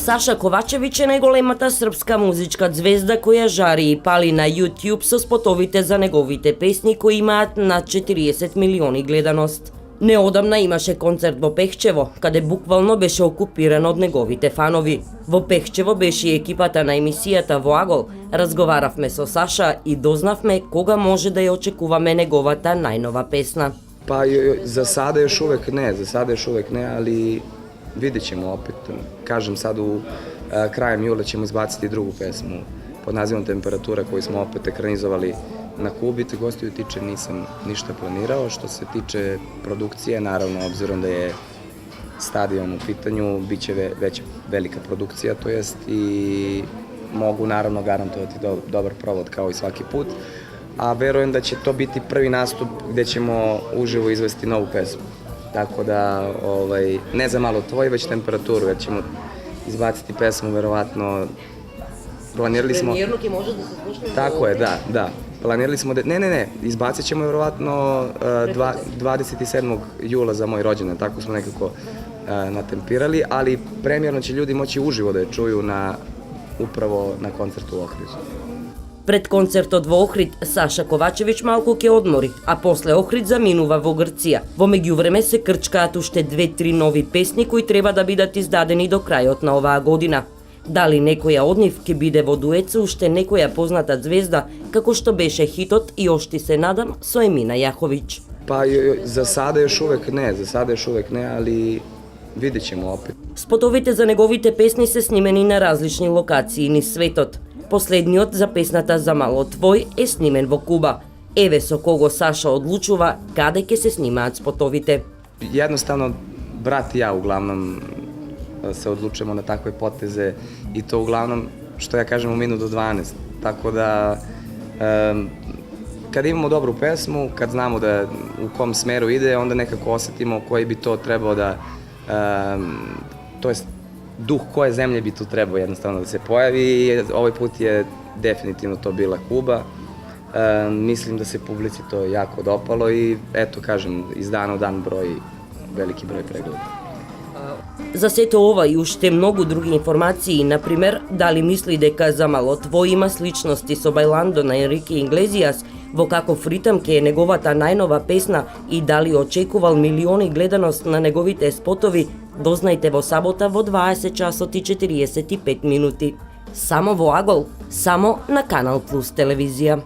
Saša Kovačević je najголемата српска музичка звезда која жари и пали на YouTube со спотовите за неговите песни кои имаат над 40 милиони гледаност. Неодамна имаше концерт во Пехчево, каде буквално беше окупиран од неговите фанови. Во Пехчево беше и екипата на емисијата Во Агол. Разговаравме со Саша и дознавме кога може да ја очекуваме неговата најнова песна. Pa za sada još uvek ne, ali vidjet ćemo opet. Kažem, sad u krajem jula ćemo izbaciti drugu pesmu pod nazivom Temperatura koju smo opet ekranizovali na Kubi. Te gostiju tiče nisam ništa planirao. Što se tiče produkcije, naravno, obzirom da je stadion u pitanju, bit će velika produkcija, to jest i mogu naravno garantovati dobar provod kao i svaki put. A verujem da će to biti prvi nastup gde ćemo uživo izvesti novu pesmu. Tako da, ne za malo tvoj, već Temperaturu, jer ćemo izbaciti pesmu, verovatno, planirali smo... Premijerno ki može da se slušne? Tako je, da. Planirali smo da... Ne, izbacit ćemo verovatno 27. jula za moj rođendan, tako smo nekako natempirali, ali premijerno će ljudi moći uživo da je čuju upravo na koncertu u Ohridu. Пред концертот во Охрид, Саша Ковачевиќ малку ќе одмори, а после Охрид заминува во Грција. Во меѓувреме се крчкаат уште 2-3 нови песни кои треба да бидат издадени до крајот на оваа година. Дали некоја од нив ќе биде во дует со уште некоја позната звезда, како што беше хитот И ошти се надам со Емина Јаховиќ? Pa za sada još uvek ne, ali vidjet ćemo opet. Спотовите за неговите песни се снимени на различни локации низ светот. Последниот за песната За мало твој е снимен во Куба. Еве со кого Саша одлучува каде ќе се снимаат спотовите. Jednostavno, brat i ja uglavnom se odlučujemo na takve poteze i to uglavnom, što ja kažem, u minut do 12. Tako da, kad imamo dobru pesmu, kad znamo da u kom smeru ide, onda nekako osetimo koji bi to trebao da, to jest duh koje zemlje bi tu trebao jednostavno da se pojavi i ovaj put je definitivno to bila Kuba. Mislim da se publici to jako dopalo i eto, kažem, iz dana u dan veliki broj pregleda. За сето ова и уште многу други информации, например, дали мисли дека За мало твој има сличности со Bailando на Енрике Иглезијас, во каков ритам ќе е неговата најнова песна и дали очекувал милиони гледаност на неговите спотови, дознајте во сабота во 20 часот и 45 минути. Само во Агол, само на Канал Плюс телевизија.